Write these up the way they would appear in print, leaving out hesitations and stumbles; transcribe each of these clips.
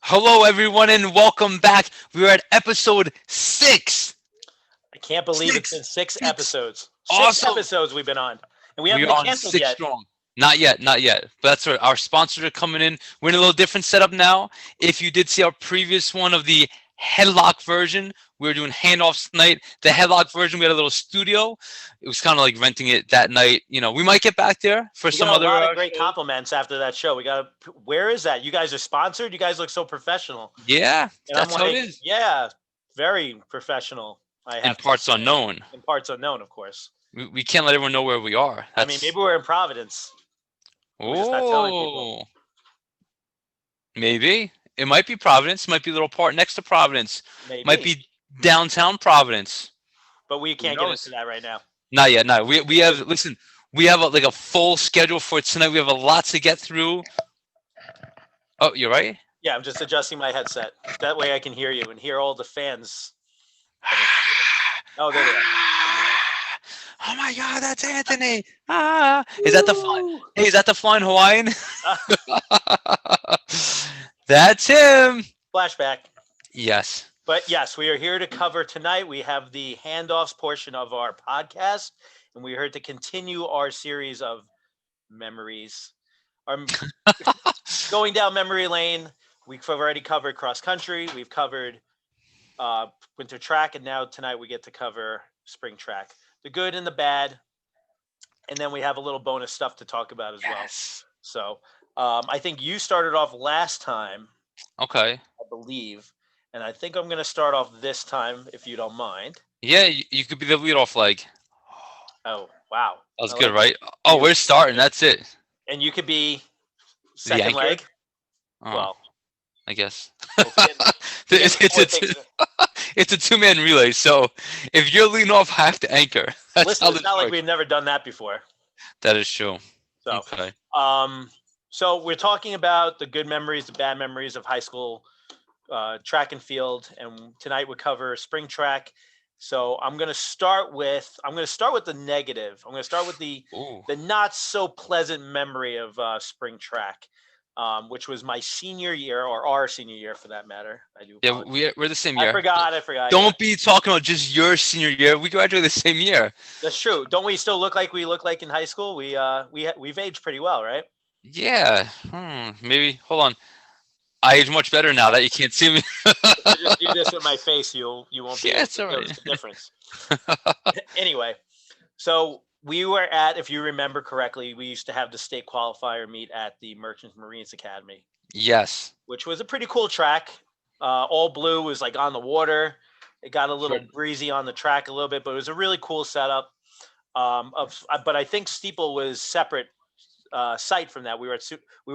Hello, everyone, and welcome back. We are at episode 6. I can't believe it's 6. been six 6. episodes. Six Awesome. episodes we've been on, and we We haven't are been on canceled 6 yet. strong. Not yet, not yet. But that's right. Our sponsors are coming in. We're in a little different setup now. If you did see our previous one of the headlock version, we were doing handoffs tonight. The headlock version, we had a little studio. It was kind of like renting it that night. We might get back there for We some got a other lot of great shows. compliments after that show. We got a, where is that? You guys are sponsored. You guys look so professional, Yeah, and I'm that's how it like, is. yeah, very professional. I In have to parts say, unknown. in parts unknown, of course. We can't let everyone know where we are. I mean, That's maybe we're in Providence. We're just not telling people. Oh, maybe. It might be Providence. Might be a little part next to Providence. Might Maybe, be downtown Providence. but we Who can't get into knows? that right now. Not yet. No. We have Because listen. We have like a full schedule for tonight. We have a lot to get through. Oh, you're right. yeah, I'm just adjusting my headset. That way I can hear you and hear all the fans. That are here. Oh, there they are. Oh my God, that's Anthony. Ah, is that the fly? Woo! Hey, is that the flying Hawaiian? Uh, That's him. flashback. Yes. But yes, we are here to cover tonight. We have the handoffs portion of our podcast, and we're here to continue our series of memories. I'm going down memory lane. We've already covered cross country. We've covered uh, winter track, and now tonight we get to cover spring track. The good and the bad, and then we have a little bonus stuff to talk about as well. Yes. So I think you started off last time, Okay. I believe, and I think I'm going to start off this time, if you don't mind. Yeah, you could be the leadoff leg. Oh, wow. That was I good, like it. right? Oh, You we're starting. That's it. and you could be The second anchor? leg. Oh, Well, I guess. we'll get it's, into it's, more it's, things. it's a two-man relay, so if you're leading off, I have to anchor. That's Listen, how it's this not like works. we've never done that before. That is true. So, Okay. um, so we're talking about the good memories, the bad memories of high school track and field, and tonight we cover spring track. So I'm going to start with the negative. I'm going to start with the Ooh. the not so pleasant memory of spring track, which was my senior year, or our senior year for that matter. I do Yeah, apologize. we're the same I year. forgot. I forgot. Yeah, Don't be talking about just your senior year. We graduated the same year. that's true. Don't we still look like we look like in high school? We've aged pretty well, right? Yeah. Maybe. Hold on. I age much better now that you can't see me. If I just do this with my face, you won't be Yeah, able it's to all notice right. the difference. Anyway, so we were at, if you remember correctly, we used to have the state qualifier meet at the Merchant Marines Academy, Yes. which was a pretty cool track. All blue, was like on the water. It got a little Sure. breezy on the track a little bit, but it was a really cool setup. But I think Steeple was separate site from that. We were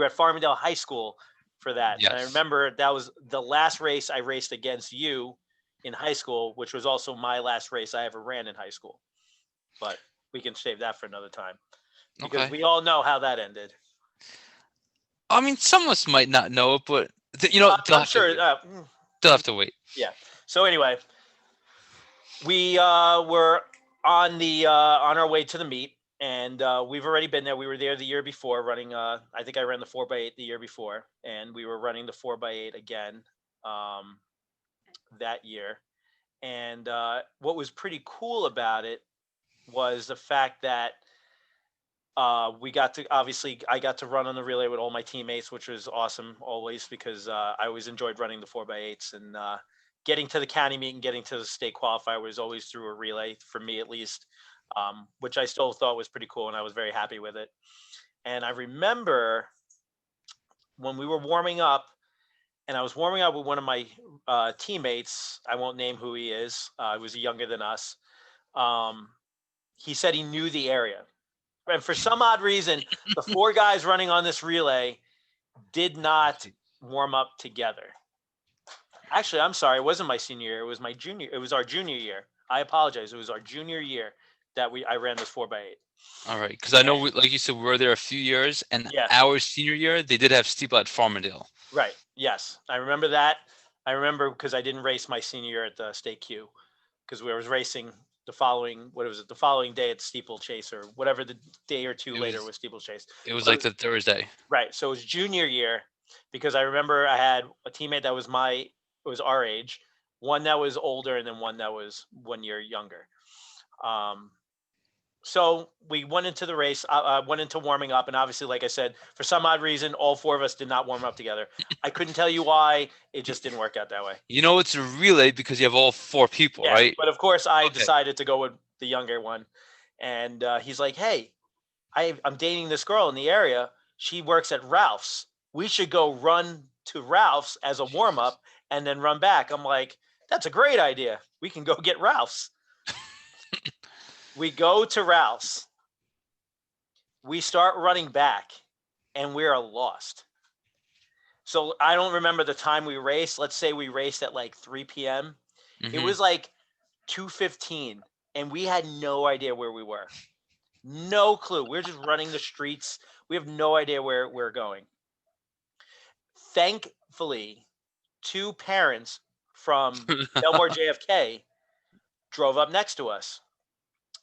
at Farmingdale High School for that, and I Yes. remember that was the last race I raced against you in high school, which was also my last race I ever ran in high school. But we can save that for another time because Okay. we all know how that ended. I mean, some of us might not know it, but they'll I'm have to sure. wait. They'll have to wait. Yeah. So anyway, we were on our way to the meet, and we've already been there. We were there the year before running. I think I ran the 4x8 the year before, and we were running the 4x8 again um, that year. And what was pretty cool about it was the fact that we got to, obviously, I got to run on the relay with all my teammates, which was awesome always, because I always enjoyed running the 4x8s, and getting to the county meet and getting to the state qualifier was always through a relay for me, at least, which I still thought was pretty cool, and I was very happy with it. And I remember when we were warming up, and I was warming up with one of my teammates. I won't name who he is. He was younger than us. Um, he said he knew the area. And for some odd reason, the four guys running on this relay did not warm up together. Actually, I'm sorry, it wasn't my senior year. It was my junior. It was our junior year. I apologize. It was our junior year that I ran this 4x8. All right, because I know, And like you said, we were there a few years, and yeah, our senior year, they did have steeple at Farmingdale. right. Yes, I remember that. I remember because I didn't race my senior year at the state Q, because we was racing the following, what was it, the following day at steeplechase, or whatever the day or two It later was was steeplechase. it was But it like was the Thursday. right. So it was junior year, because I remember I had a teammate that was our age, one that was older, and then one that was 1 year younger. Um, so we went into the race, went into warming up, and obviously, like I said, for some odd reason, all four of us did not warm up together. I couldn't tell you why. It just didn't work out that way. You know it's a relay because you have all four people, Yeah, right? but of course, I Okay. decided to go with the younger one, and he's like, "Hey, I'm dating this girl in the area. She works at Ralph's. We should go run to Ralph's as a warm Jesus. up and then run back." I'm like, "That's a great idea. We can go get Ralph's." We go to Ralph's. We start running back, and we are lost. So I don't remember the time we raced. Let's say we raced at like 3 p.m. It Hmm. was like 2:15, and we had no idea where we were. No clue. We're just running the streets. We have no idea where we're going. Thankfully, two parents from Belmore JFK drove up next to us.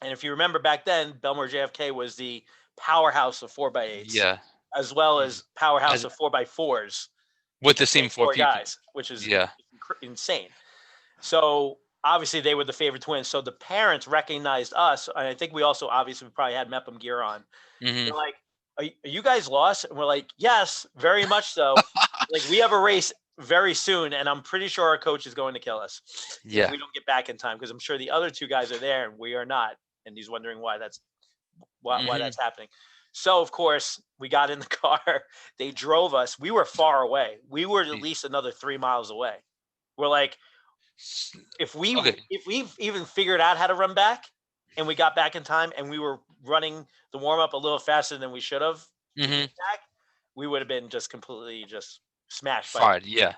And if you remember back then, Belmore JFK was the powerhouse of 4x8s, Yeah. as well as powerhouse As of 4x4s with with the the same same four four people. guys, which is Yeah. insane. So obviously they were the favorite twins. So the parents recognized us. And I think we also obviously probably had Mepham gear on. Hmm. They're like, are you guys lost? And we're like, yes, very much so. Like, we have a race very soon, and I'm pretty sure our coach is going to kill us if Yeah. we don't get back in time, because I'm sure the other two guys are there and we are not. And he's wondering why Hmm. that's happening. So of course we got in the car. They drove us. We were far away. We were at least another 3 miles away. We're like, Okay. if we've even figured out how to run back and we got back in time and we were running the warm up a little faster than we should have to Hmm. get back, we would have been just completely just smashed by. Fired. Yeah.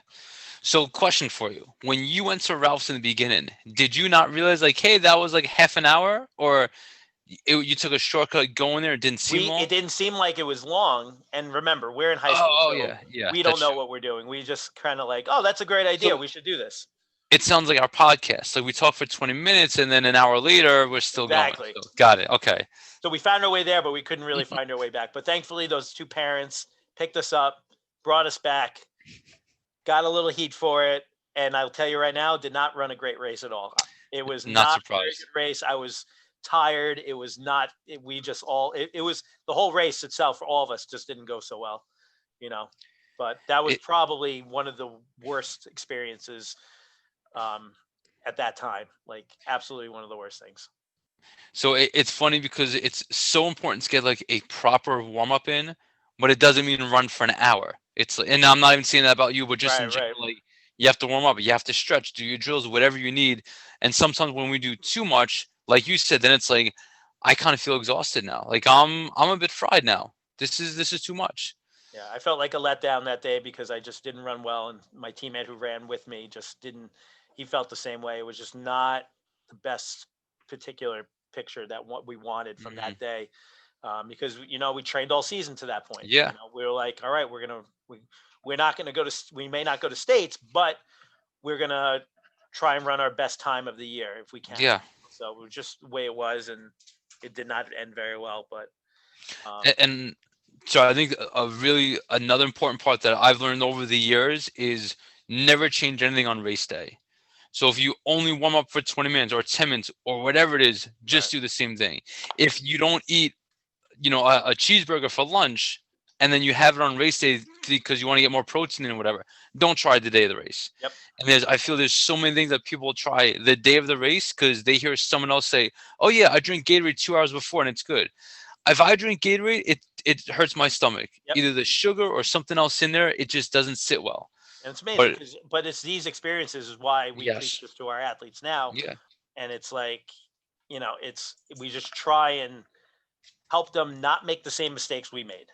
So, question for you: when you went to Ralph's in the beginning, did you not realize like, hey, that was like half an hour, or you took a shortcut going there? It didn't seem We It long. didn't seem like it was long. And remember, we're in high school, Oh, so yeah, yeah, we don't that's know true. what we're doing. We just kind of like, oh, that's a great idea. So We should do this. it sounds like our podcast. So we talk for 20 minutes, and then an hour later, we're still going. Exactly. So got it. Okay. So we found our way there, but we couldn't really find our way back. But thankfully, those two parents picked us up, brought us back, got a little heat for it, and I'll tell you right now, did not run a great race at all. It was Not not a very surprised. good race. I was tired. It was not. We just all. It was the whole race itself for all of us just didn't go so well, you know. But that was It, probably one of the worst experiences um, at that time. Like, absolutely one of the worst things. so it's funny because it's so important to get like a proper warm up in, but it doesn't mean run for an hour. And I'm not even saying that about you, but just Right. in Right. general, like you have to warm up, you have to stretch, do your drills, whatever you need. And sometimes when we do too much, like you said, then it's like I kind of feel exhausted now. Like I'm a bit fried now. This is too much. Yeah, I felt like a letdown that day because I just didn't run well, and my teammate who ran with me just didn't. He felt the same way. It was just not the best particular picture that what we wanted from Hmm. that day, because we trained all season to that point. Yeah, We were like, all right, we're not gonna go to we may not go to states, but we're gonna try and run our best time of the year if we can. yeah. So it was just the way it was, and it did not end very well. But And so I think a really another important part that I've learned over the years is never change anything on race day. So if you only warm up for 20 minutes or 10 minutes or whatever it is, right, just do the same thing. If you don't eat, a cheeseburger for lunch and then you have it on race day because you want to get more protein and whatever, don't try the day of the race. yep, And I feel there's so many things that people try the day of the race because they hear someone else say, "Oh yeah, I drink Gatorade 2 hours before and it's good." If I drink Gatorade, it hurts my stomach. yep. Either the sugar or something else in there, it just doesn't sit well. And it's amazing But because, but it's these experiences is why we preach yes, this to our athletes now. yeah, And it's like, we just try and help them not make the same mistakes we made,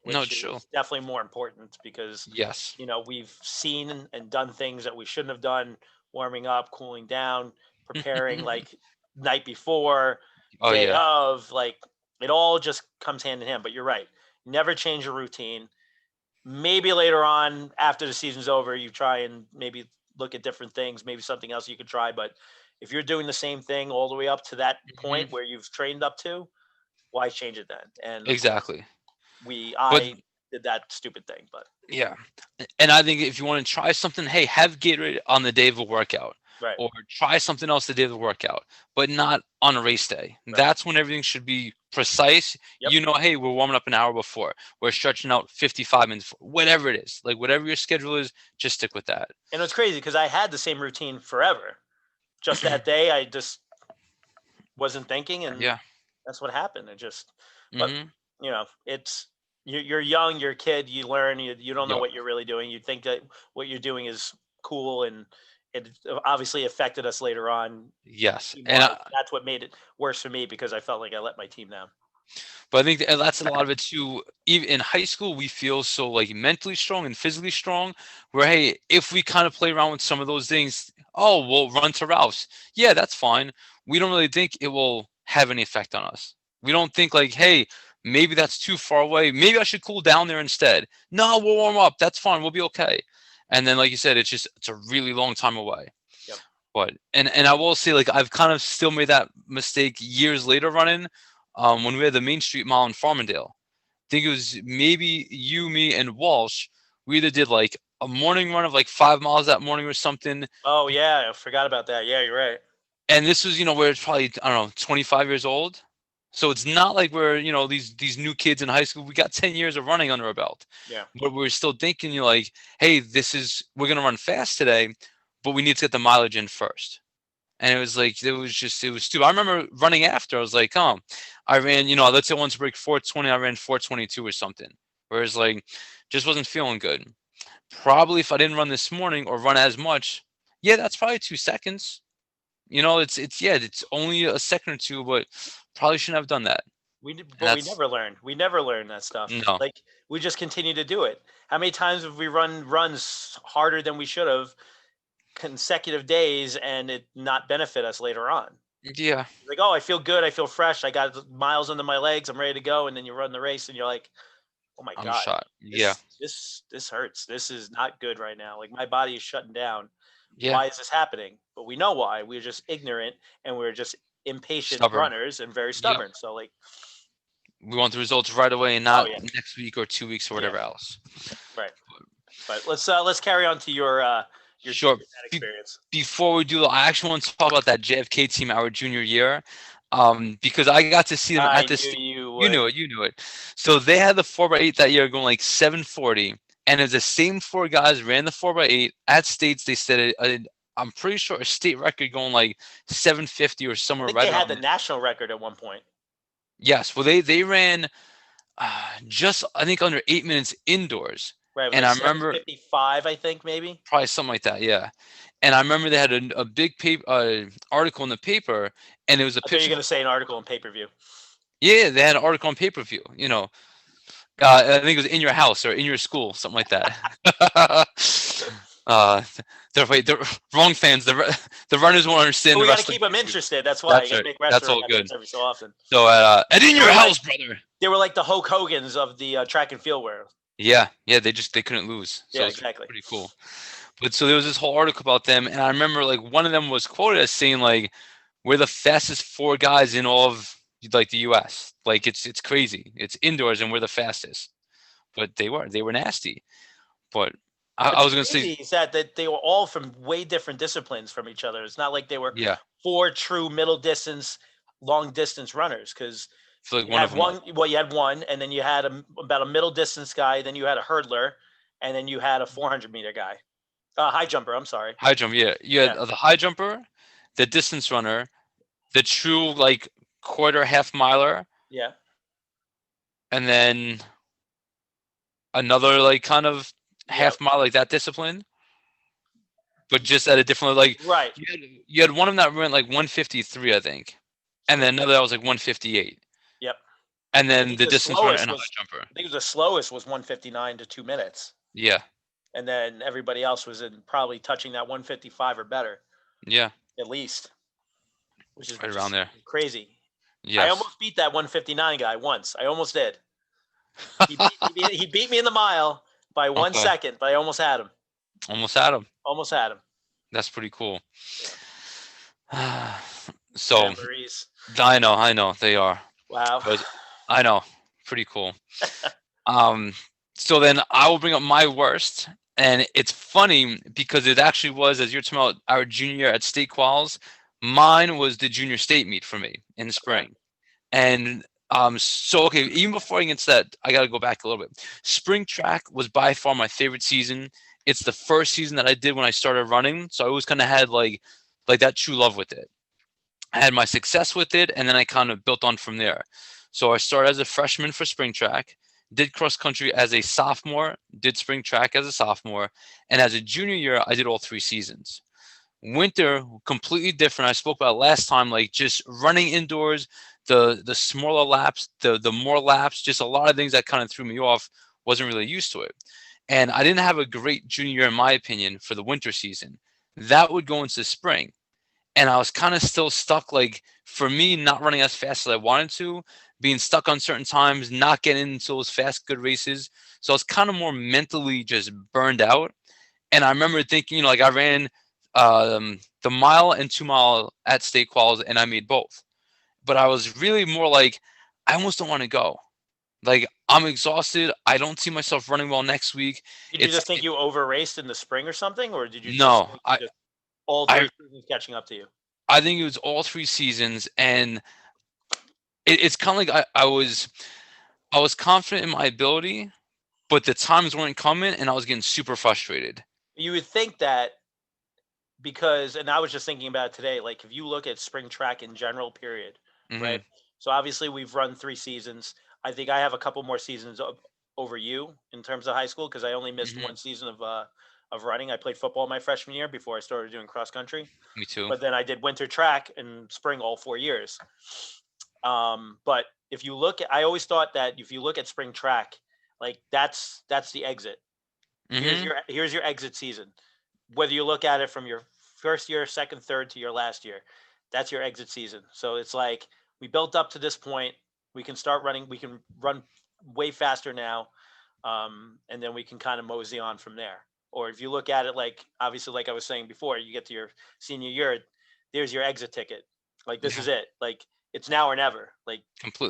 no, which it's true. is definitely more important because, Yes. we've seen and done things that we shouldn't have done, warming up, cooling down, preparing like night before, Oh day yeah. of, like it all just comes hand in hand. But you're right. Never change your routine. Maybe later on after the season's over you try and maybe look at different things, maybe something else you could try. But if you're doing the same thing all the way up to that point Hmm. where you've trained up to, why change it then? And of course Exactly. we But I did that stupid thing. But Yeah. And I think if you want to try something, hey, have Gatorade on the day of a workout right, or try something else the day of the workout, but not on a race day. right, That's when everything should be precise. yep. You know, hey, we're warming up an hour before. We're stretching out 55 minutes, whatever it is. Like whatever your schedule is, just stick with that. And it was crazy because I had the same routine forever. Just that day, I just wasn't thinking, and Yeah. that's what happened. It just, but Mm-hmm. it's you're young, you're a kid, you learn, you don't know Yep. what you're really doing. You think that what you're doing is cool, and it obviously affected us later on Yes. team And wise. That's what made it worse for me because I felt like I let my team down. but I think that's a lot of it too. Even in high school, we feel so like mentally strong and physically strong. Where hey, if we kind of play around with some of those things, oh, we'll run to Ralph's. Yeah, that's fine. We don't really think it will have any effect on us. We don't think like, hey, maybe that's too far away. Maybe I should cool down there instead. No, we'll warm up. That's fine. We'll be okay. And then, like you said, it's a really long time away. Yep. But and I will say like I've kind of still made that mistake years later running. When we had the Main Street Mile in Farmingdale, I think it was maybe you, me, and Walsh. We either did like a morning run of like 5 miles that morning or something. Oh yeah, I forgot about that. Yeah, you're right. And this was, where it's probably, I don't know, 25 years old. So it's not like we're, these new kids in high school. We got 10 years of running under our belt. Yeah. But we're still thinking, you're like, hey, we're going to run fast today, but we need to get the mileage in first. And it was like, it was stupid. I remember running after. I was like, oh, I ran, let's say once break 4:20, I ran 4:22 or something. Whereas like, just wasn't feeling good. Probably if I didn't run this morning or run as much, yeah, that's probably 2 seconds. It's only a second or two, but probably shouldn't have done that. And But we that's never learn. We never learn that stuff. no, Like we just continue to do it. How many times have we run runs harder than we should have consecutive days and it not benefit us later on? yeah, Like, oh, I feel good. I feel fresh. I got miles under my legs. I'm ready to go. And then you run the race and you're like, oh my I'm God, shot. Yeah, this hurts. This is not good right now. Like my body is shutting down. yeah, Why is this happening? But we know why. We're just ignorant and we're just impatient stubborn. runners and very Yep, stubborn. So like, we want the results right away and oh not yeah, next week or 2 weeks or yeah, whatever else. right. But let's carry on to Sure. that Be- experience. Before we do, I actually want to talk about that JFK team our junior year, because I got to see them I at knew this. you You would. knew it. You knew it. So they had the 4x8 that year going like 740, and as the same four guys ran the 4x8 at states, they set I'm pretty sure a state record going like 750 or I somewhere think right they had around the there. national record at one point. Yes. Well, they ran just I think under 8 minutes indoors, Right, it was and like I remember 7:55, I think maybe. probably something like that. Yeah. And I remember they had a big paper article in the paper, and it was a I thought you were picture. going to say an article in pay-per-view. Yeah, they had an article on pay-per-view. I think it was in your house or in your school, something like that. uh, the wrong fans. The runners won't understand But the we got to wrestling. keep them interested. That's why you That's got to right. make That's wrestling all good. reference every so often. So and in They your were like house, brother. they were like the Hulk Hogan's of the track and field wear. Yeah, yeah. They couldn't lose. So Yeah, it's exactly. pretty cool. But so there was this whole article about them, and I remember like one of them was quoted as saying like, "We're the fastest four guys in all of like the U.S. Like it's crazy. It's indoors, and we're the fastest." But they were nasty. But I But the was gonna say, crazy is that they were all from way different disciplines from each other. It's not like they were yeah, four true middle distance, long distance runners because I feel like you one of had them was one. Well, you had one, and then you had about a middle distance guy. Then you had a hurdler, and then you had a 400-meter guy, high jumper. I'm sorry. high jump. Yeah, you had Yeah, the high jumper, the distance runner, the true like quarter half miler, yeah, and then another like kind of yeah. half mile like that discipline, but just at a different like Right. you had one of them that ran like 153, I think, and then another that was like 158, Yep. and I then think the the distance runner slowest and a was high jumper. I think the slowest was 159 to 2 minutes, Yeah, and then everybody else was in probably touching that 155 or better yeah, at least, which is right around just there. crazy. I Yes. almost beat that 159 guy once. I almost did. He beat me in the mile by one Okay, second, but I almost had him. almost had him. Almost had him. That's pretty cool. Yeah. So Memories. I know they are, Wow. but I know pretty cool. Um, So then I will bring up my worst. And it's funny because it actually was, as you're talking about our junior year at state quals, mine was the junior state meet for me in the Okay. spring. And so okay, even before I get into that, I got to go back a little bit. Spring track was by far my favorite season. It's the first season that I did when I started running, so I always kind of had like that true love with it. I had my success with it, and then I kind of built on from there. So I started as a freshman for spring track, did cross country as a sophomore, did spring track as a sophomore, and as a junior year, I did all 3 seasons. Winter, completely different. I spoke about last time, like just running indoors, the smaller laps, the more laps, just a lot of things that kind of threw me off. Wasn't really used to it, and I didn't have a great junior year, in my opinion, for the winter season. That would go into spring, and I was kind of still stuck. Like for me, not running as fast as I wanted to, being stuck on certain times, not getting into those fast, good races. So I was kind of more mentally just burned out. And I remember thinking, like I ran the mile and 2 mile at state quals, and I made both. But I was really more like, I almost don't want to go. Like I'm exhausted. I don't see myself running well next week. Did you It's just think you over raced in the spring or something, or did you just no, think I just all I 3 seasons catching up to you? I think it was all 3 seasons, and it's kind of like I was confident in my ability, but the times weren't coming, and I was getting super frustrated. You would think that because, and I was just thinking about it today, like if you look at spring track in general, period, right? Hmm. So obviously we've run 3 seasons. I think I have a couple more seasons over you in terms of high school because I only missed Hmm. one season of running. I played football my freshman year before I started doing cross country, Me too. but then I did winter track and spring all 4 years. But if you look at, I always thought that if you look at spring track, like that's the exit. Hmm. Here's your exit season. Whether you look at it from your first year, second, third to your last year, that's your exit season. So it's like we built up to this point. We can start running. We can run way faster now, and then we can kind of mosey on from there. Or if you look at it like obviously, like I was saying before, you get to your senior year, there's your exit ticket. Like this Yeah, is it. Like it's now or never. Like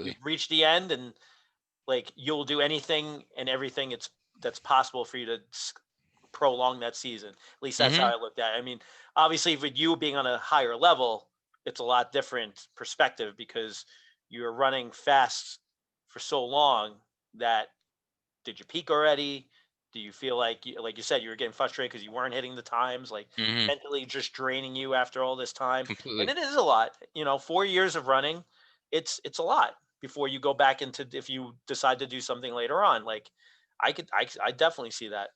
you've completely. reached the end, and like you'll do anything and everything it's that's possible for you to prolong that season. At least that's how Hmm. I looked at it. I mean, obviously, with you being on a higher level, it's a lot different perspective because you're running fast for so long that did you peak already? Do you feel like you said, you were getting frustrated because you weren't hitting the times, like Hmm. mentally just draining you after all this time? And Completely. it is a lot. 4 years of running, it's a lot before you go back into if you decide to do something later on. Like I definitely see that.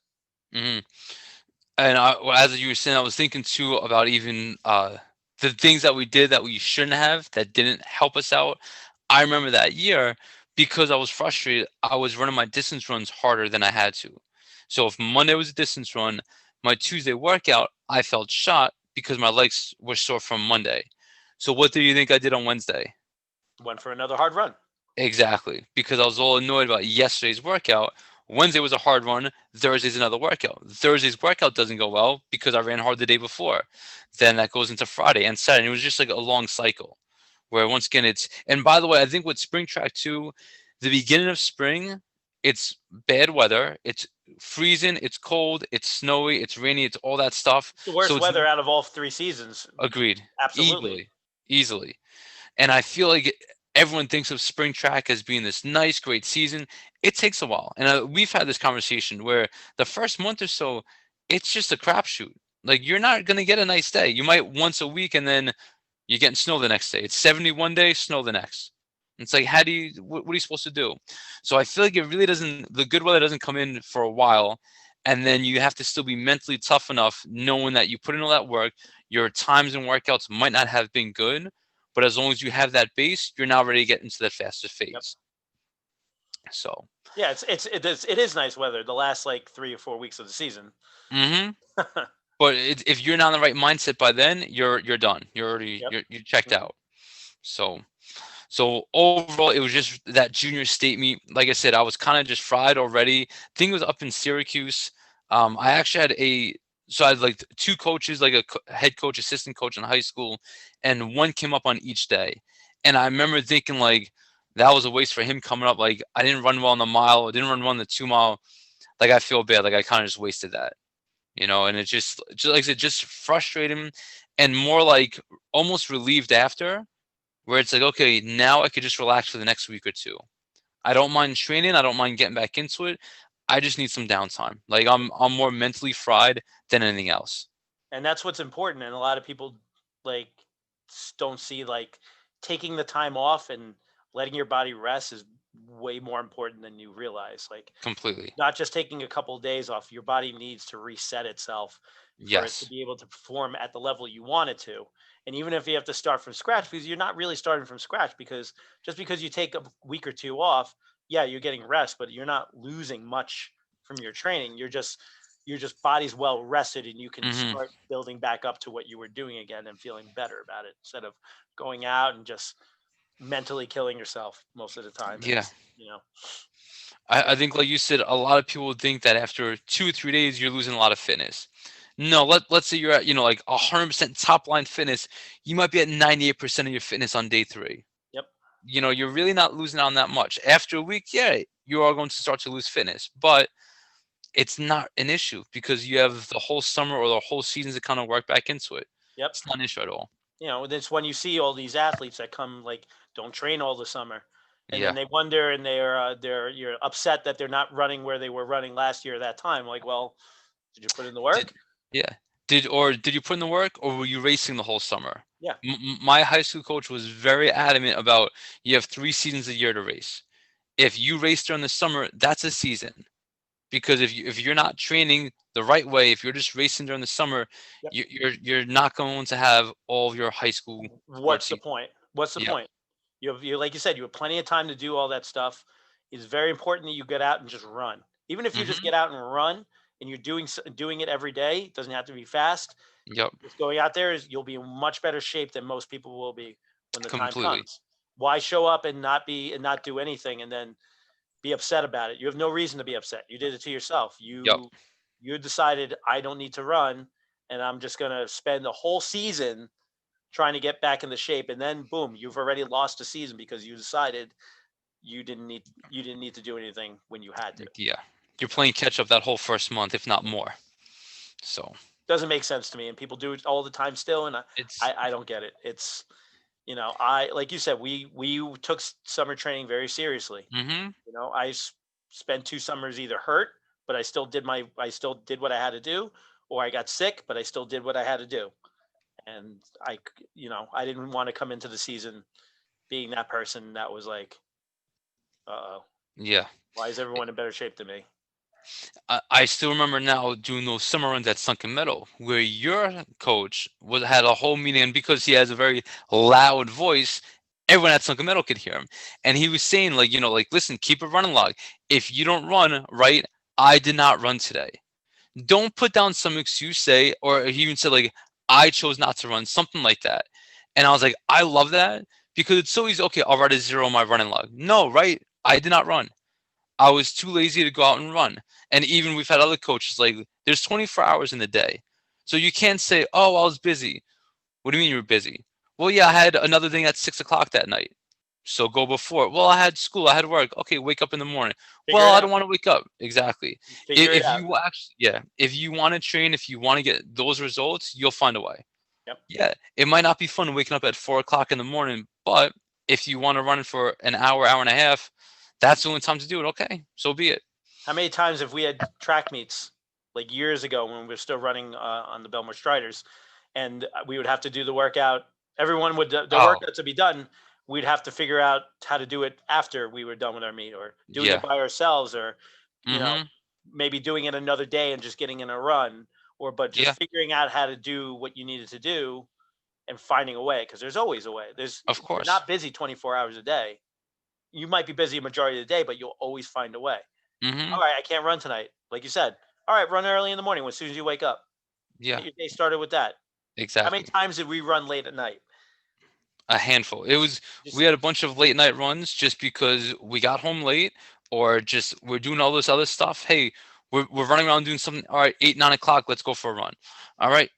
Hmm. And well, as you were saying, I was thinking too about even the things that we did that we shouldn't have that didn't help us out. I remember that year because I was frustrated. I was running my distance runs harder than I had to. So if Monday was a distance run, my Tuesday workout, I felt shot because my legs were sore from Monday. So what do you think I did on Wednesday? Went for another hard run. Exactly, because I was all annoyed about yesterday's workout. Wednesday was a hard one. Thursday's another workout. Thursday's workout doesn't go well because I ran hard the day before. Then that goes into Friday and Saturday. It was just like a long cycle where once again it's, and by the way, I think with spring track too, the beginning of spring, it's bad weather. It's freezing, it's cold, it's snowy, it's rainy, it's all that stuff. It's the So worst it's weather out of all 3 seasons. agreed. Absolutely. Easily. Easily. And I feel like everyone thinks of spring track as being this nice, great season. It takes a while. And we've had this conversation where the first month or so, it's just a crapshoot. Like you're not going to get a nice day. You might once a week and then you're getting snow the next day. It's 71 day, snow the next. It's like, how do you, what are you supposed to do? So I feel like it really doesn't, the good weather doesn't come in for a while. And then you have to still be mentally tough enough, knowing that you put in all that work. Your times and workouts might not have been good, but as long as you have that base, you're now ready to get into the faster Yep. phase. So, Yeah, it is nice weather the last like 3 or 4 weeks of the season. hmm but if you're not in the right mindset by then, you're done. You're already Yep. you're checked out. So overall, it was just that junior state meet. Like I said, I was kind of just fried already. Thing was up in Syracuse. I actually had so I had like 2 coaches, like a head coach, assistant coach in high school, and one came up on each day. And I remember thinking like that was a waste for him coming up. Like I didn't run well on the mile, I didn't run well on the 2 mile. like I feel bad, like I kind of just wasted that, and it's just like I said, just frustrating and more like almost relieved after, where it's like, okay, now I could just relax for the next week or two. I don't mind training. I don't mind getting back into it. I just need some downtime. Like I'm more mentally fried than anything else. And that's what's important. And a lot of people like don't see like taking the time off and letting your body rest is way more important than you realize. Like Completely. not just taking a couple of days off, your body needs to reset itself for it to Yes. be able to perform at the level you want it to. And even if you have to start from scratch, because you're not really starting from scratch, because just because you take a week or two off, yeah, you're getting rest, but you're not losing much from your training. You're just body's well rested and you can Hmm. start building back up to what you were doing again and feeling better about it instead of going out and just mentally killing yourself most of the time. Yeah. It's. I think, like you said, a lot of people think that after 2 or 3 days, you're losing a lot of fitness. No, let's say you're at, like 100% top line fitness. You might be at 98% of your fitness on day three. Yep. You're really not losing out on that much. After a week, yeah, you are going to start to lose fitness, but it's not an issue because you have the whole summer or the whole season to kind of work back into it. Yep. It's not an issue at all. That's when you see all these athletes that come like don't train all the summer, and then Yeah. they wonder and they're you're upset that they're not running where they were running last year at that time. Like, well, did you put in the Did work? yeah. Did you put in the work or were you racing the whole summer? Yeah. My high school coach was very adamant about you have 3 seasons a year to race. If you race during the summer, that's a season. Because if you're not training the right way, if you're just racing during the summer, Yep. you're not going to have all of your high school sports What's the season. point? What's the Yep. point? You like you said, you have plenty of time to do all that stuff. It's very important that you get out and just run. Even if you just Hmm. get out and run and you're doing it every day, it doesn't have to be fast. Yep. Just going out there is you'll be in much better shape than most people will be when the time Completely. comes. Why show up and not do anything and then be upset about it? You have no reason to be upset. You did it to yourself. Yep. You decided I don't need to run and I'm just going to spend the whole season trying to get back in the shape, and then boom, you've already lost a season because you decided you didn't need to do anything when you had to. Yeah. You're playing catch up that whole first month, if not more. So Doesn't make sense to me, and people do it all the time still, and I it's. I, I don't get it. It's I like you said, we took summer training very seriously. Hmm. Spent 2 summers either hurt, but I still did what I had to do, or I got sick, but I still did what I had to do. And I didn't want to come into the season being that person that was like, uh-oh, Yeah. why is everyone in better shape than me? I still remember now doing those summer runs at Sunken Meadow, where your coach had a whole meeting, and because he has a very loud voice, everyone at Sunken Meadow could hear him. And he was saying, like, listen, keep a running log. If you don't run, right, I did not run today. Don't put down some excuse, say, or he even said, like, I chose not to run, something like that. And I was like, I love that because it's so easy. Okay, I'll write a zero on my running log. No, right? I did not run. I was too lazy to go out and run. And even we've had other coaches like there's 24 hours in the day. So you can't say, oh, I was busy. What do you mean you were busy? Well, yeah, I had another thing at 6 o'clock that night. So go before. Well, I had school. I had work. Okay, wake up in the morning. Figure Well, it I out. don't want to wake up. Exactly. Figure it If out. you actually, yeah, if you want to train, if you want to get those results, you'll find a way. Yep. Yeah, it might not be fun waking up at 4 o'clock in the morning, but if you want to run for an hour, hour and a half, that's the only time to do it. Okay, so be it. How many times have we had track meets like years ago when we were still running on the Belmore Striders, and we would have to do the workout. Everyone would the Oh, workout to be done. We'd have to figure out how to do it after we were done with our meet, or doing it yeah. by ourselves, or you know Mm-hmm. maybe doing it another day and just getting in a run, or but just Yeah, figuring out how to do what you needed to do and finding a way because there's always a way. of You're course. not busy 24 hours a day. You might be busy a majority of the day, but you'll always find a way. Mm-hmm. All right, I can't run tonight, like you said. All right, run early in the morning as soon as you wake up. Yeah, Get your day started with that. How many exactly. times did we run late at night? A handful. We Just had a bunch of late night runs just because we got home late or just we're doing all this other stuff. Hey, we're running around doing something. All right, 8, 9 o'clock, let's go for a run. All right.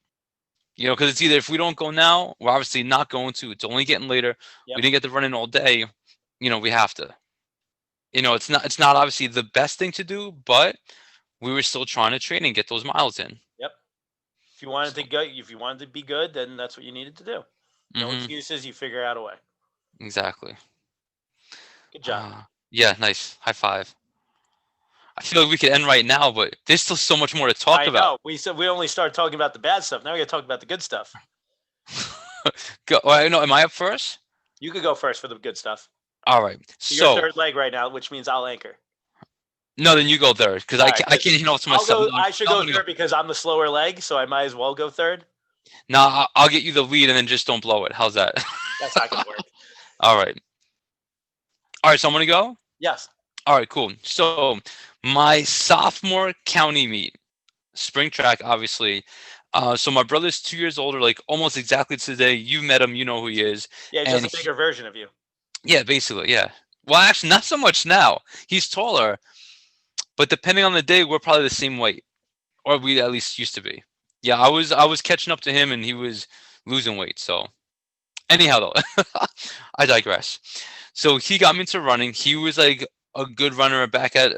Because it's either if we don't go now, we're obviously not going to. It's only getting later. We yep. didn't get to run in all day. We have to. It's not obviously the best thing to do, but we were still trying to train and get those miles in. Yep. If you wanted So, to go, if you wanted to be good, then that's what you needed to do. No hmm excuses. You figure out a way. exactly. Good job. Yeah, nice. High five. I feel like we could end right now, but there's still so much more to talk I about. know. We said we only started talking about the bad stuff. Now we got to talk about the good stuff. Go, oh, no, am I up first? You could go first for the good stuff. All right. Your So, third leg right now, which means I'll anchor. no, then you go third because All I right, can't, I can't handle it to I'll myself. go. No, I should I'm go gonna go. third because I'm the slower leg, so I might as well go third. No, I'll get you the lead and then just don't blow it. How's that? That's not gonna work. All right. All right. So I'm gonna go. Yes. All right. Cool. So my sophomore county meet, spring track, obviously. So my brother's 2 years older, like almost exactly today. You met him. You know who he is. Yeah, And just a bigger version of you. yeah, basically, yeah. Well, actually, not so much now. He's taller, but depending on the day, we're probably the same weight, or we at least used to be. Yeah, I was catching up to him, and he was losing weight. So anyhow, though, I digress. So he got me into running. He was like a good runner back at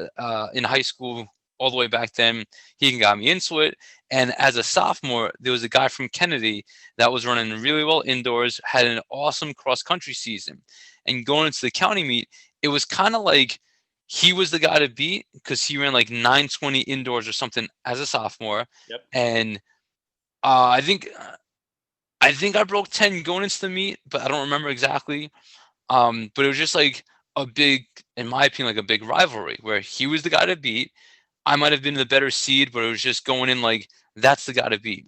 in high school, all the way back then. He got me into it. And as a sophomore, there was a guy from Kennedy that was running really well indoors, had an awesome cross country season. And going into the county meet, it was kind of like he was the guy to beat because he ran like 9:20 indoors or something as a sophomore. Yep. And I think I broke 10 going into the meet, but I don't remember exactly. But it was just like a big, in my opinion, like a big rivalry where he was the guy to beat. I might have been the better seed, but it was just going in like that's the guy to beat.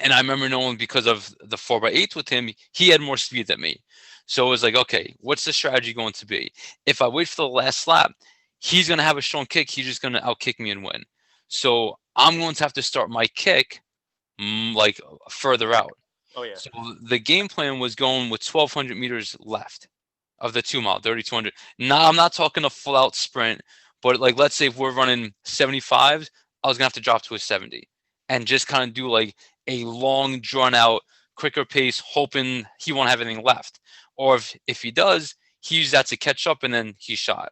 And I remember knowing because of the 4x8 with him, he had more speed than me. So it was like, okay, what's the strategy going to be? If I wait for the last lap, he's going to have a strong kick. He's just going to outkick me and win. So I'm going to have to start my kick like further out. Oh yeah. So the game plan was going with 1,200 meters left of the 2 mile, 3,200. Now I'm not talking a full out sprint, but like let's say if we're running 75s, I was gonna have to drop to a 70 and just kind of do like a long, drawn out, quicker pace, hoping he won't have anything left. Or if he does, he used that to catch up and then he shot.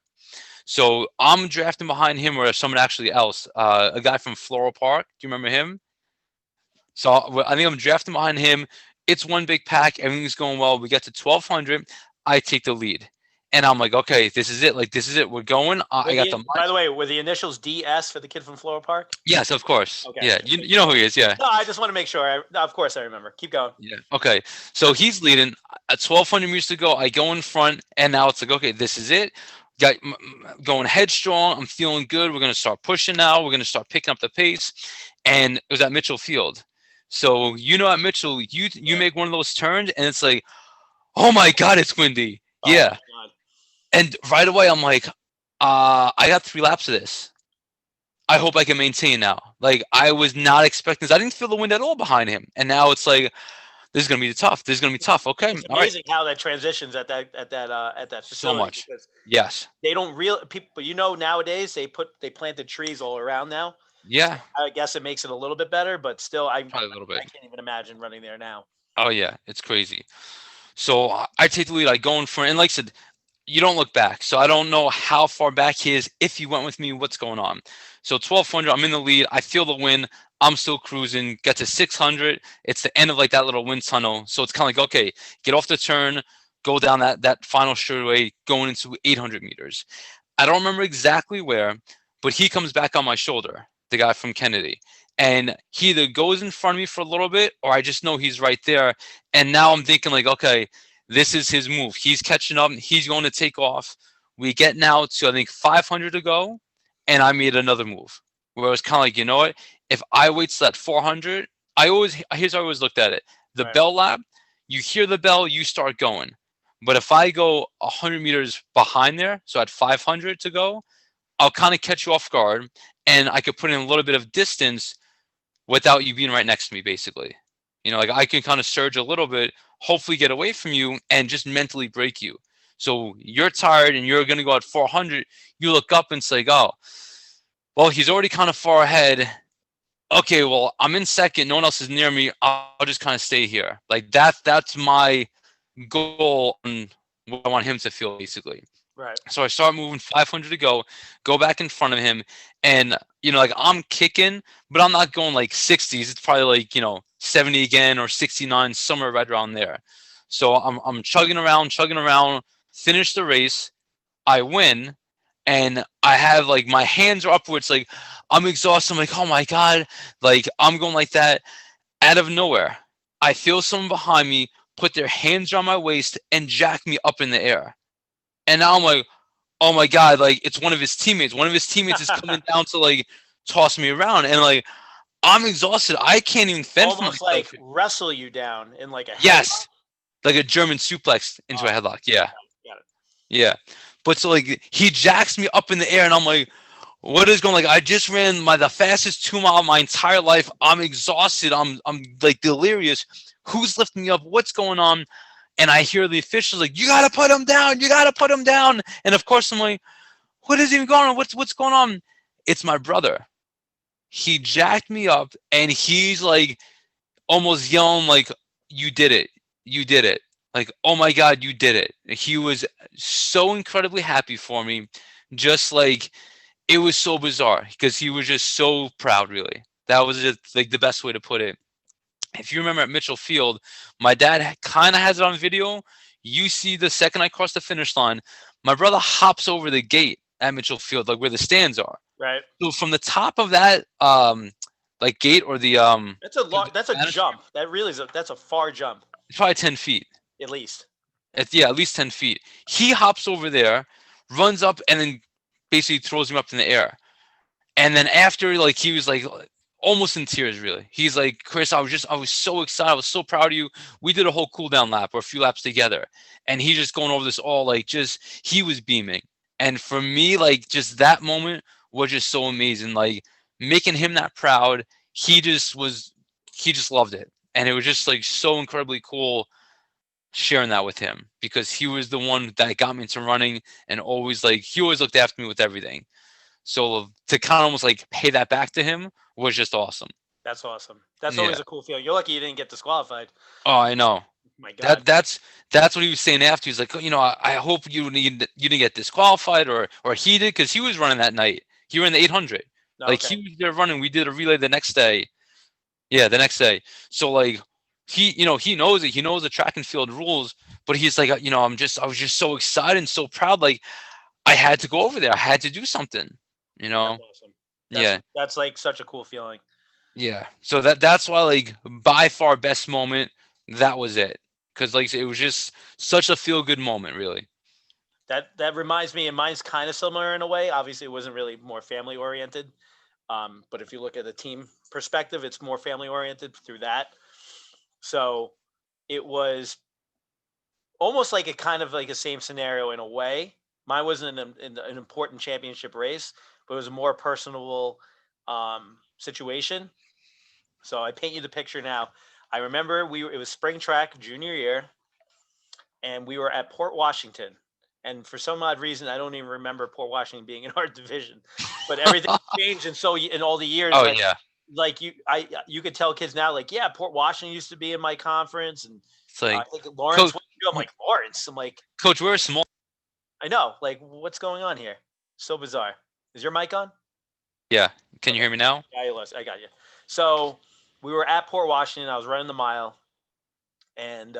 So I'm drafting behind him or someone actually else, a guy from Floral Park. Do you remember him? So I think I'm drafting behind him. It's one big pack. Everything's going well. We get to 1,200. I take the lead. And I'm like, okay, this is it. Like, this is it. We're going. I got the. By the way, were the initials DS for the kid from Floral Park? Yes, of course. Okay. Yeah, you know who he is. Yeah. No, I just want to make sure. No, of course, I remember. Keep going. Yeah. Okay. So he's leading at 1,200 meters to go. I go in front, and now it's like, okay, this is it. Got going headstrong. I'm feeling good. We're gonna start pushing now. We're gonna start picking up the pace. And it was at Mitchell Field. So at Mitchell, you make one of those turns, and it's like, oh my God, it's windy. Oh, Yeah. my God. And right away, I'm like, I got 3 laps of this. I hope I can maintain now. Like, I was not expecting this. I didn't feel the wind at all behind him. And now it's like, this is gonna be tough. This is gonna be tough. Okay. It's All right. amazing how that transitions at that facility. So much. Because Yes. they don't people. Nowadays they planted trees all around now. Yeah. I guess it makes it a little bit better, but still, Probably a little bit. I can't even imagine running there now. Oh yeah, it's crazy. So I take the lead. I go in front, and like I said, you don't look back. So I don't know how far back he is. If he went with me, what's going on? So 1,200, I'm in the lead. I feel the wind. I'm still cruising. Get to 600. It's the end of like that little wind tunnel. So it's kind of like, okay, get off the turn, go down that final straightaway, going into 800 meters. I don't remember exactly where, but he comes back on my shoulder, the guy from Kennedy. And he either goes in front of me for a little bit, or I just know he's right there. And now I'm thinking like, okay, this is his move. He's catching up. He's going to take off. We get now to, I think, 500 to go. And I made another move where I was kind of like, you know what? If I wait till that 400, here's how I always looked at it. The Right. bell lap, you hear the bell, you start going. But if I go 100 meters behind there, so at 500 to go, I'll kind of catch you off guard. And I could put in a little bit of distance without you being right next to me, basically. Like I can kind of surge a little bit, hopefully get away from you and just mentally break you. So you're tired and you're going to go at 400. You look up and say, oh, well, he's already kind of far ahead. Okay, well, I'm in second. No one else is near me. I'll just kind of stay here. Like that's my goal and what I want him to feel, basically. Right. So I start moving 500 to go back in front of him, and like I'm kicking, but I'm not going like 60s. It's probably like 70 again or 69, somewhere right around there. So I'm chugging around, finish the race, I win, and I have like my hands are upwards, like I'm exhausted. I'm like, oh my god, like I'm going like that. Out of nowhere, I feel someone behind me put their hands on my waist and jack me up in the air, and now I'm like, oh my god, like it's one of his teammates. One of his teammates is coming down to like toss me around, and like I'm exhausted. I can't even fend for Almost myself. like wrestle you down in like a headlock. Yes, like a German suplex into a Oh, headlock. Yeah, got it. yeah. But so like he jacks me up in the air, and I'm like, what is going? Like I just ran the fastest 2 mile of my entire life. I'm exhausted. I'm like delirious. Who's lifting me up? What's going on? And I hear the officials like, you gotta put him down. You gotta put him down. And of course I'm like, what is even going on? What's going on? It's my brother. He jacked me up, and he's like almost yelling like, you did it. You did it. Like, oh my god, you did it. He was so incredibly happy for me. Just like it was so bizarre because he was just so proud, really. That was just like the best way to put it. If you remember at Mitchell Field, my dad kind of has it on video. You see the second I cross the finish line, my brother hops over the gate at Mitchell Field, like where the stands are. Right. So from the top of that like gate or the That's a long. That's a banister, jump. That really is. That's a far jump, it's probably 10 feet. at least. Yeah, at least 10 feet. He hops over there, runs up, and then basically throws him up in the air. And then after, like he was like almost in tears, really. He's like, Chris, I was so excited. I was so proud of you. We did a whole cool down lap or a few laps together, and he's just going over this all like just he was beaming. And for me, like just that moment was just so amazing. Like making him that proud, he just loved it, and it was just like so incredibly cool sharing that with him because he was the one that got me into running and always like he always looked after me with everything. So to kind of almost like pay that back to him was just awesome. That's awesome. That's Yeah. always a cool feeling. You're lucky you didn't get disqualified. Oh, I know. My God. That's what he was saying after. He's like, I hope you didn't get disqualified or he did because he was running that night. He ran the 800. No, Like okay. he was there running. We did a relay the next day. Yeah, the next day. So like he knows it. He knows the track and field rules. But he's like, I was just so excited and so proud. Like I had to go over there. I had to do something. You That's know. awesome. Yeah. That's like such a cool feeling. Yeah. So that's why like by far best moment, that was it. Cause like it was just such a feel good moment, really. That reminds me, and mine's kind of similar in a way. Obviously, it wasn't really more family oriented. But if you look at the team perspective, it's more family oriented through that. So it was almost like a kind of like a same scenario in a way. Mine wasn't an important championship race, but it was a more personable situation. So I paint you the picture now. I remember it was spring track junior year, and we were at Port Washington. And for some odd reason, I don't even remember Port Washington being in our division, but everything changed. And so in all the years, Oh yeah. like you could tell kids now, like, yeah, Port Washington used to be in my conference, and It's I like think Lawrence coach went to. I'm like, Lawrence. I'm like, coach, we're small. I know, like, what's going on here? So bizarre. Is your mic on? Yeah. Can you Okay. hear me now? Yeah, I got you. So we were at Port Washington. I was running the mile, and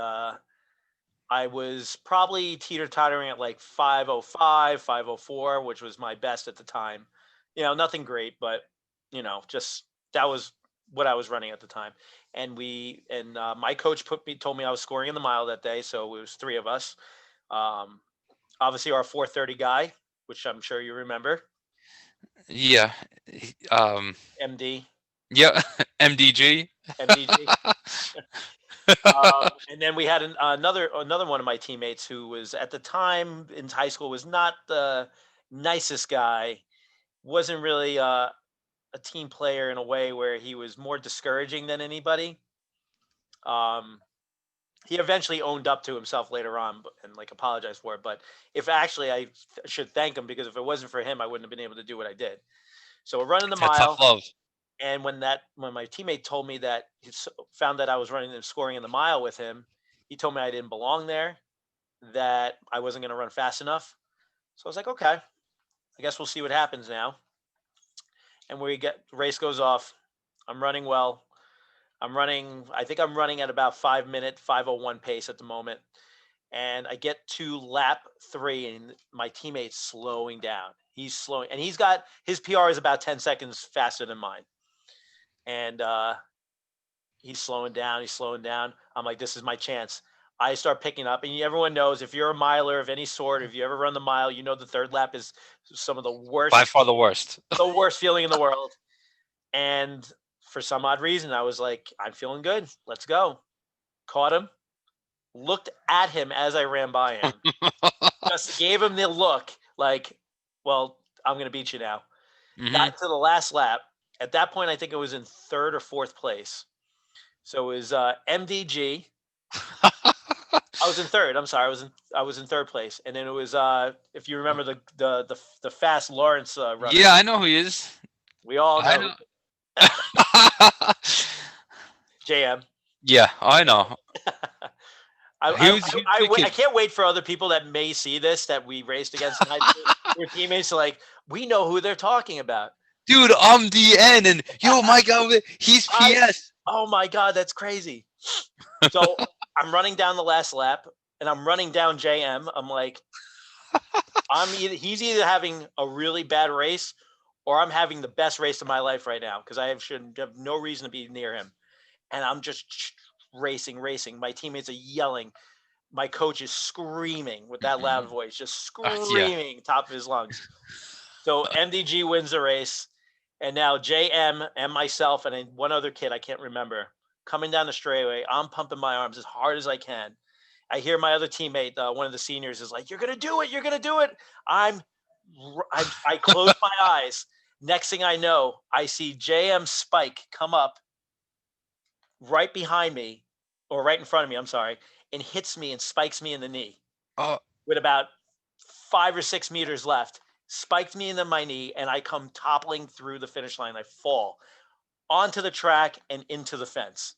I was probably teeter tottering at like 5:05, 5:04, which was my best at the time. Nothing great, but just that was what I was running at the time. And my coach told me I was scoring in the mile that day, so it was three of us. Um, Obviously, our 4:30 guy, which I'm sure you remember, Yeah. Um MD, yeah, MDG. MDG. And then we had another one of my teammates who was at the time in high school was not the nicest guy. Wasn't really a team player in a way where he was more discouraging than anybody. Um, he eventually owned up to himself later on and like apologized for it. But if actually should thank him because if it wasn't for him, I wouldn't have been able to do what I did. So we're running the That tough mile. love. And when my teammate told me that found that I was running and scoring in the mile with him, he told me I didn't belong there, that I wasn't going to run fast enough. So I was like, okay, I guess we'll see what happens now. And we get race goes off. I'm running well. I'm running. I think I'm running at about 5 minute 5:01 pace at the moment. And I get to lap 3, and my teammate's slowing down. He's slowing, and he's got his PR is about 10 seconds faster than mine. And he's slowing down. He's slowing down. I'm like, this is my chance. I start picking up, and everyone knows if you're a miler of any sort, if you ever run the mile, you know the third lap is some of the By worst, far the worst. the worst feeling in the world. And for some odd reason, I was like, I'm feeling good. Let's go. Caught him, looked at him as I ran by him, just gave him the look like, well, I'm going to beat you now. Got to the last lap. At that point, I think it was in third or fourth place. So it was MDG. I was in third. I'm sorry. I was in third place, and then it was if you remember the fast Lawrence runner. Yeah, I know who he is. We all I know know. JM. Yeah, I know. I can't wait for other people that may see this that we raced against tonight. Your teammates are like, we know who they're talking about. Dude, I'm DN, and yo, my God, he's PS. Oh my God, that's crazy. So I'm running down the last lap, and I'm running down JM. I'm like, he's either having a really bad race, or I'm having the best race of my life right now because should have no reason to be near him, and I'm just racing. My teammates are yelling. My coach is screaming with that loud voice, just screaming top of his lungs. So MDG wins the race, and now JM and myself and one other kid, I can't remember, coming down the straightaway. I'm pumping my arms as hard as I can. I hear my other teammate, one of the seniors, is like, "You're gonna do it! You're gonna do it!" I close my eyes. Next thing I know, I see JM Spike come up right behind me, or right in front of me, I'm sorry, and hits me and spikes me in the knee with about 5 or 6 meters left. Spiked me in my knee, and I come toppling through the finish line. I fall onto the track and into the fence.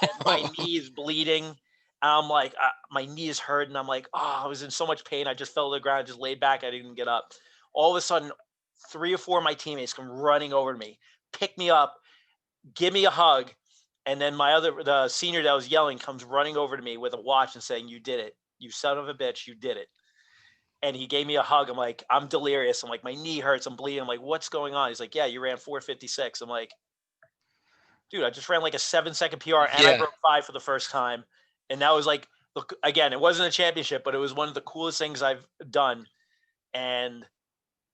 And my knee is bleeding. And I'm like, my knee is hurt, and I'm like, I was in so much pain. I just fell to the ground, just laid back. I didn't get up. All of a sudden, 3 or 4 of my teammates come running over to me, pick me up, give me a hug. And then the senior that was yelling comes running over to me with a watch and saying, "You did it. You son of a bitch. You did it." And he gave me a hug. I'm like, I'm delirious. I'm like, my knee hurts. I'm bleeding. I'm like, what's going on? He's like, yeah, you ran 4:56. I'm like, dude, I just ran like a 7-second PR, and I broke 5 for the first time. And that was like, look, again, it wasn't a championship, but it was one of the coolest things I've done. And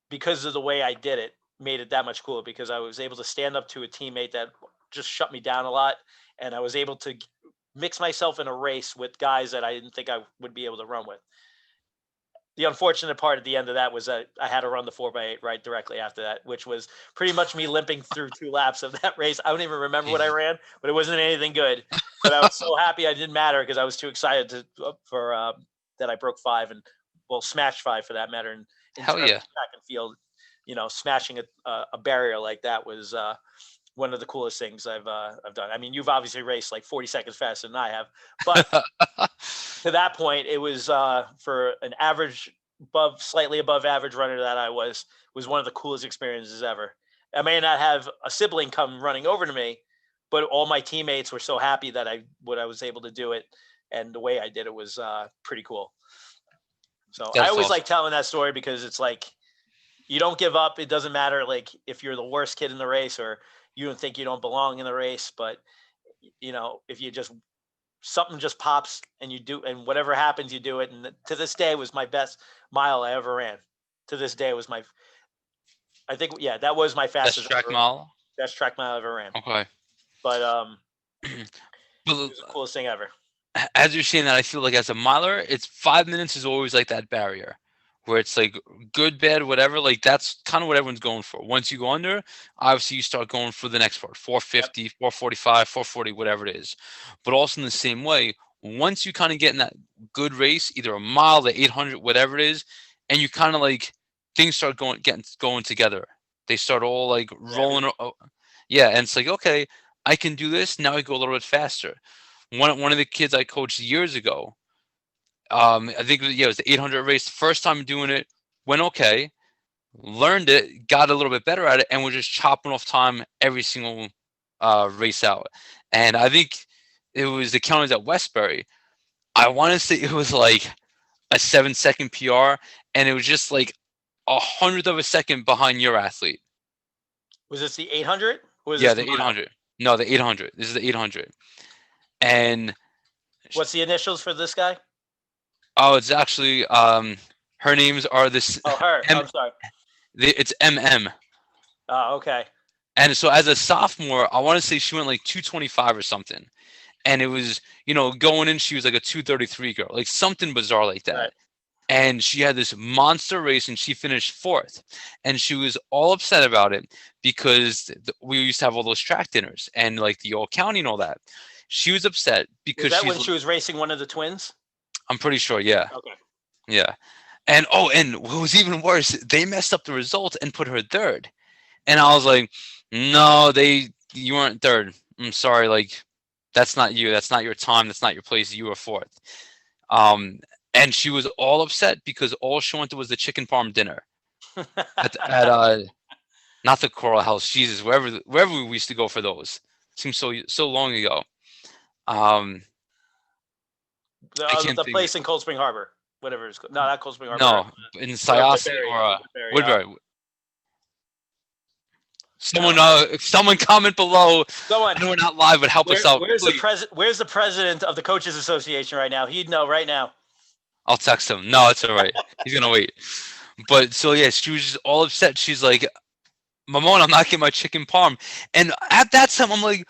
because of the way I did it, made it that much cooler because I was able to stand up to a teammate that just shut me down a lot. And I was able to mix myself in a race with guys that I didn't think I would be able to run with. The unfortunate part at the end of that was that I had to run the 4x8 right directly after that, which was pretty much me limping through 2 laps of that race. I don't even remember what I ran, but it wasn't anything good. But I was so happy I didn't matter because I was too excited for that I broke 5 and smashed 5 for that matter. And in Hell terms yeah. of track and field, smashing a barrier like that was one of the coolest things I've done. I mean, you've obviously raced like 40 seconds faster than I have, but to that point, it was for an average, slightly above average runner that I was one of the coolest experiences ever. I may not have a sibling come running over to me, but all my teammates were so happy that I was able to do it, and the way I did it was pretty cool. So I always like telling that story because it's like you don't give up. It doesn't matter like if you're the worst kid in the race or you don't think you don't belong in the race, but if you just something just pops and you do, and whatever happens, you do it. And to this day was my best mile I ever ran. To this day was that was my fastest track mile. Best track mile I ever ran. Okay. But it was the coolest thing ever. As you're saying that, I feel like as a miler, it's 5 minutes is always like that barrier where it's like good, bad, whatever. Like that's kind of what everyone's going for. Once you go under, obviously you start going for the next part, 450, yep. 445, 440, whatever it is. But also in the same way, once you kind of get in that good race, either a mile, the 800, whatever it is, and you kind of like things start going together. They start all like rolling. Yeah, and it's like, okay, I can do this. Now I go a little bit faster. One of the kids I coached years ago, I think it was the 800 race. First time doing it, went okay, learned it, got a little bit better at it, and we're just chopping off time every single race out. And I think it was the counties at Westbury. I want to say it was like a 7 second PR, and it was just like a hundredth of a second behind your athlete. Was this the 800? Or was Yeah, this the the mile? 800. No, the 800. This is the 800. And What's the initials for this guy? oh, it's actually her names are this Oh, her. M. I'm sorry. It's MM. Oh, okay. And so as a sophomore, I want to say she went like 225 or something. And it was, going in, she was like a 233 girl, like something bizarre like that. Right. And she had this monster race and she finished fourth. And she was all upset about it because we used to have all those track dinners and like the all county and all that. She was upset Was because that when she was racing one of the twins? I'm pretty sure, yeah. Okay. Yeah. And and what was even worse, they messed up the result and put her third. And I was like, no, you weren't third. I'm sorry, like that's not you. That's not your time. That's not your place. You were fourth. And she was all upset because all she wanted was the chicken parm dinner at not the Coral House, Jesus, wherever we used to go for those. Seems so long ago. I can't The think. place in Cold Spring Harbor, whatever it's called. No, not Cold Spring Harbor. No, in Syosset Woodbury. or Woodbury. Woodbury. Someone comment below. Someone. I know we're not live, but help us out. Where's Please. Where's the president of the Coaches Association right now? He'd know right now. I'll text him. No, it's all right. He's gonna wait. But so yeah, she was just all upset. She's like, Mammone, I'm not getting my chicken parm. And at that time, I'm like,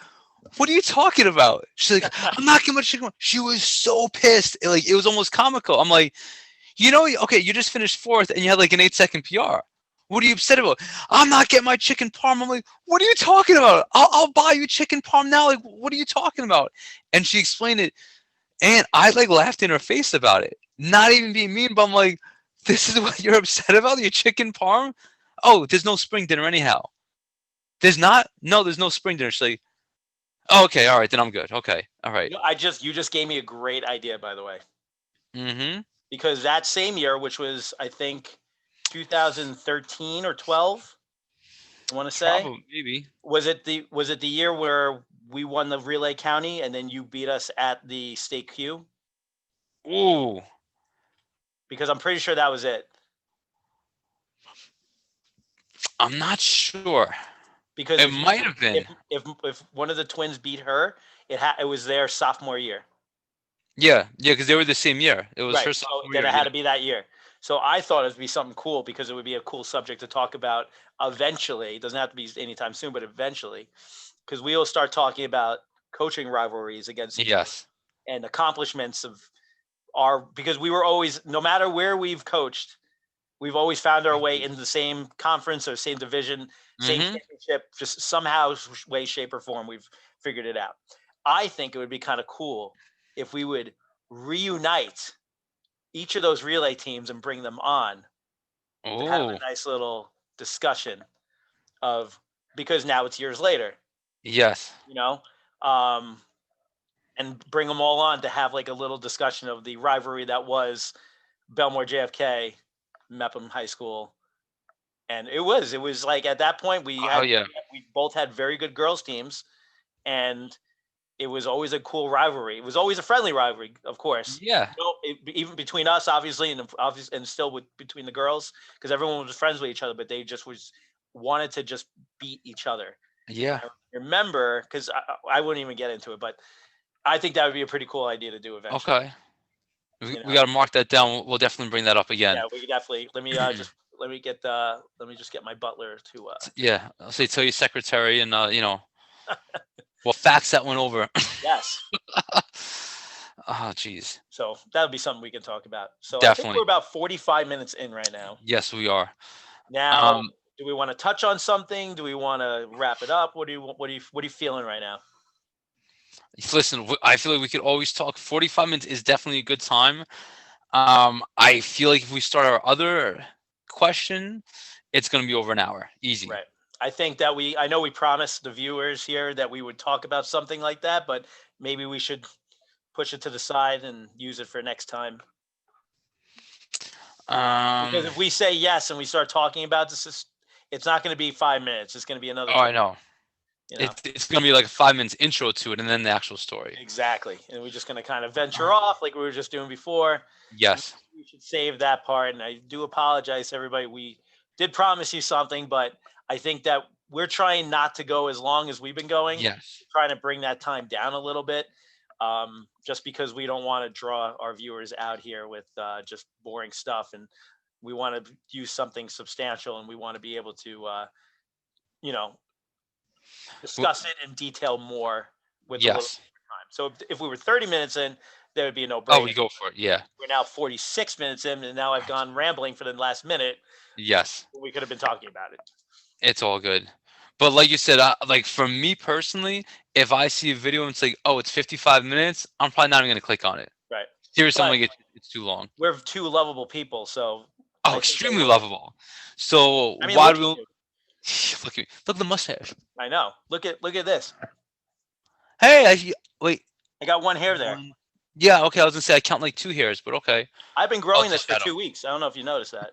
what are you talking about? She's like, I'm not getting my chicken parm. She was so pissed. It was almost comical. I'm like, okay, you just finished fourth and you had like an 8 second PR. What are you upset about? I'm not getting my chicken parm. I'm like, what are you talking about? I'll buy you chicken parm now. Like, what are you talking about? And she explained it. And I like laughed in her face about it. Not even being mean, but I'm like, this is what you're upset about? Your chicken parm? Oh, there's no spring dinner anyhow. There's not? No, there's no spring dinner. She's like, oh, okay, all right, then I'm good. Okay, all right. You just gave me a great idea, by the way. Mm-hmm. Because that same year, which was I think 2013 or 12, I want to say. Probably, maybe. Was it the year where we won the Relay County and then you beat us at the state Q? Ooh. Because I'm pretty sure that was it. I'm not sure. Because it might have been. If one of the twins beat her, it was their sophomore year. Yeah, because they were the same year. It was right. her sophomore year. Then it had to be that year. So I thought it would be something cool because it would be a cool subject to talk about eventually. It doesn't have to be anytime soon, but eventually. Because we will start talking about coaching rivalries against each other and accomplishments of because we were always, no matter where we've coached, we've always found our way into the same conference or same division, same championship, just somehow, way, shape, or form, we've figured it out. I think it would be kind of cool if we would reunite each of those relay teams and bring them on to have a nice little discussion because now it's years later. Yes. And bring them all on to have like a little discussion of the rivalry that was Belmore JFK, Mepham High School. And it was like at that point we both had very good girls teams, and it was always a cool rivalry. It was always a friendly rivalry, of course. Yeah. Even between us, obviously, and still between the girls, because everyone was friends with each other, but they just wanted to just beat each other. Yeah. I remember, because I wouldn't even get into it, but I think that would be a pretty cool idea to do eventually. Okay. We got to mark that down. We'll definitely bring that up again. Yeah, we definitely. Let me just get my butler to. Yeah, I'll say tell your secretary, and we'll fax that one over. Yes. Oh, geez. So that would be something we can talk about. So definitely. I think we're about 45 minutes in right now. Yes, we are. Now, do we want to touch on something? Do we want to wrap it up? What are you feeling right now? Listen, I feel like we could always talk. 45 minutes is definitely a good time. I feel like if we start our other question, it's going to be over an hour. Easy. Right. I think that I know we promised the viewers here that we would talk about something like that, but maybe we should push it to the side and use it for next time. Because if we say yes and we start talking about this, it's not going to be 5 minutes. It's going to be another Oh, I 20. know. You know, It's gonna be like 5 minutes intro to it, and then the actual story. exactly. And we're just going to kind of venture off like we were just doing before. Yes. We should save that part. And I do apologize, everybody. We did promise you something, but I think that we're trying not to go as long as we've been going. Yes. Trying to bring that time down a little bit, just because we don't want to draw our viewers out here with just boring stuff, and we want to use something substantial, and we want to be able to, you know, discuss it in detail more with a little Yes. more time. So if we were 30 minutes in, that would be a Oh, no-brainer. we go for it. Yeah. We're now 46 minutes in, and now I've gone rambling for the last minute. Yes. We could have been talking about it. It's all good. But like you said, like for me personally, if I see a video and it's like, oh, it's 55 minutes, I'm probably not even gonna click on it. Right. Seriously, I'm But like, it's too long. we're two lovable people, so Oh, I think extremely they- lovable. So I mean, why look do at we? you. Look at me. Look at the mustache. I know. Look at this. Hey, wait. I got one hair there. Yeah, okay. I was gonna say I count like 2 hairs, but okay. I've been growing this just for shadow. 2 weeks. I don't know if you noticed that.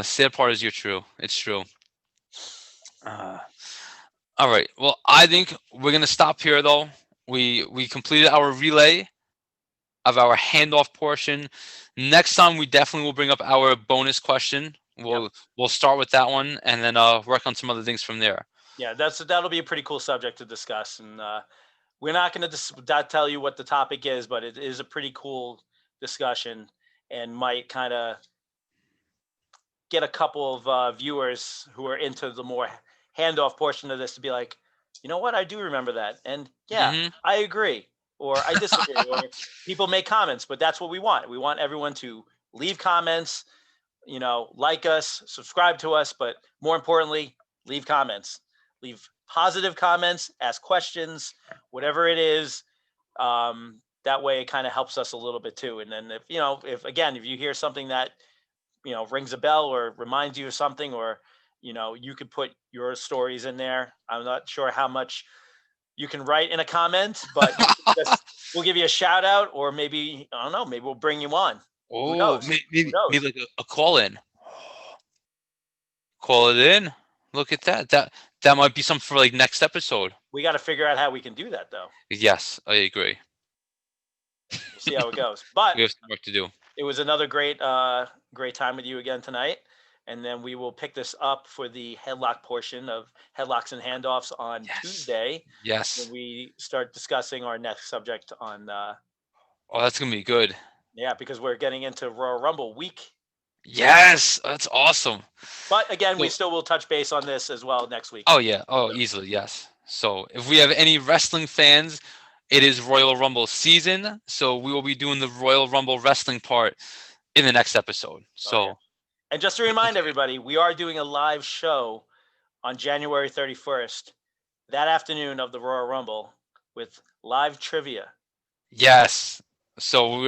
Sad part is you're true. It's true. All right. Well, I think we're gonna stop here though. We completed our relay of our handoff portion. Next time we definitely will bring up our bonus question. We'll start with that one and then work on some other things from there. Yeah, that'll be a pretty cool subject to discuss, and we're not going to tell you what the topic is, but it is a pretty cool discussion, and might kind of get a couple of viewers who are into the more handoff portion of this to be like, you know what, I do remember that, and yeah, Mhm. I agree, or I disagree, or people make comments, but that's what we want. We want everyone to leave comments, like us, subscribe to us, but more importantly, leave comments. Leave positive comments, ask questions, whatever it is. That way, it kind of helps us a little bit too. And then, if you hear something that rings a bell or reminds you of something, or you could put your stories in there. I'm not sure how much you can write in a comment, but we'll give you a shout out, or maybe I don't know, maybe we'll bring you on. Who Oh, knows? maybe Who knows? like a call in. Call it in. Look at that. That might be something for like next episode. We got to figure out how we can do that, though. Yes, I agree. We'll see how it goes. But We have some work to do. it was another great time with you again tonight. And then we will pick this up for the headlock portion of Headlocks and Handoffs on Tuesday, Yes. when we start discussing our next subject on, Oh, that's gonna be good. because we're getting into Royal Rumble week. Yes, that's awesome. But again, we So- still will touch base on this as well next week. Oh yeah. Oh, easily. Yes. So if we have any wrestling fans, it is Royal Rumble season. So we will be doing the Royal Rumble wrestling part in the next episode. So yeah. And just to remind everybody, we are doing a live show on January 31st, that afternoon of the Royal Rumble, with live trivia. yes. So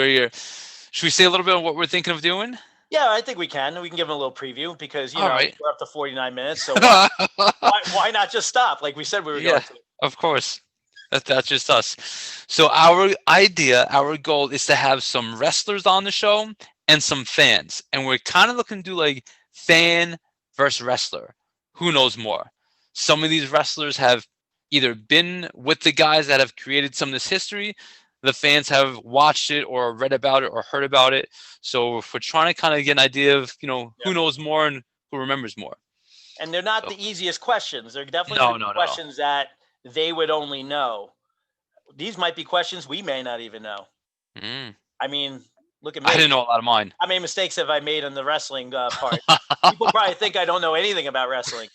should we say a little bit of what we're thinking of doing? Yeah, I think we can. We can give them a little preview because, All right. we're up to 49 minutes. So why not just stop like we said we were going to? Of course. That's just us. So our goal is to have some wrestlers on the show and some fans. And we're kind of looking to do like fan versus wrestler. Who knows more? Some of these wrestlers have either been with the guys that have created some of this history. The fans have watched it or read about it or heard about it. So if we're trying to kind of get an idea of, who knows more and who remembers more. And they're not the easiest questions. They're definitely questions that they would only know. These might be questions we may not even know. I mean, look at me. I didn't know a lot of mine. How many mistakes have I made in the wrestling part? People probably think I don't know anything about wrestling.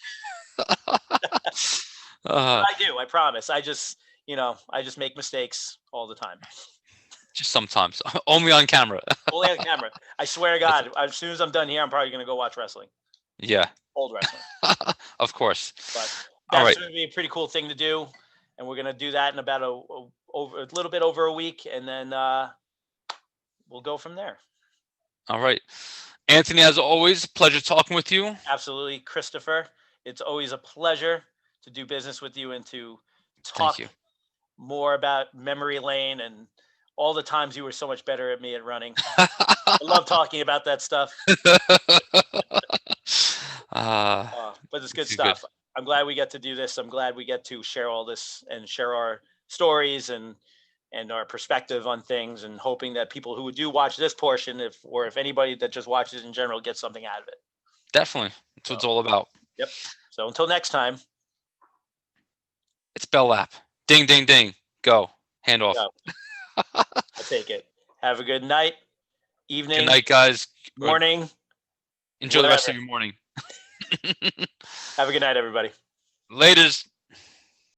I do. I promise. I just make mistakes all the time. Just sometimes. Only on camera. Only on camera. I swear to God, as soon as I'm done here, I'm probably going to go watch wrestling. Yeah. Old wrestling. Of course. But that's going to be a pretty cool thing to do. And we're going to do that in about a little bit over a week. And then we'll go from there. All right. Anthony, as always, pleasure talking with you. Absolutely. Christopher, it's always a pleasure to do business with you and to talk more about memory lane and all the times you were so much better at me at running. I love talking about that stuff. But it's good stuff. I'm glad we get to do this. I'm glad we get to share all this and share our stories and our perspective on things, and hoping that people who do watch this portion, if anybody that just watches in general, gets something out of it. Definitely. That's what it's all about. Yep. So until next time. It's bell lap. Ding, ding, ding. Go. Handoff. Go. I'll take it. Have a good night, evening. Good night, guys. Morning. Enjoy the rest of your morning. Have a good night, everybody. Laters.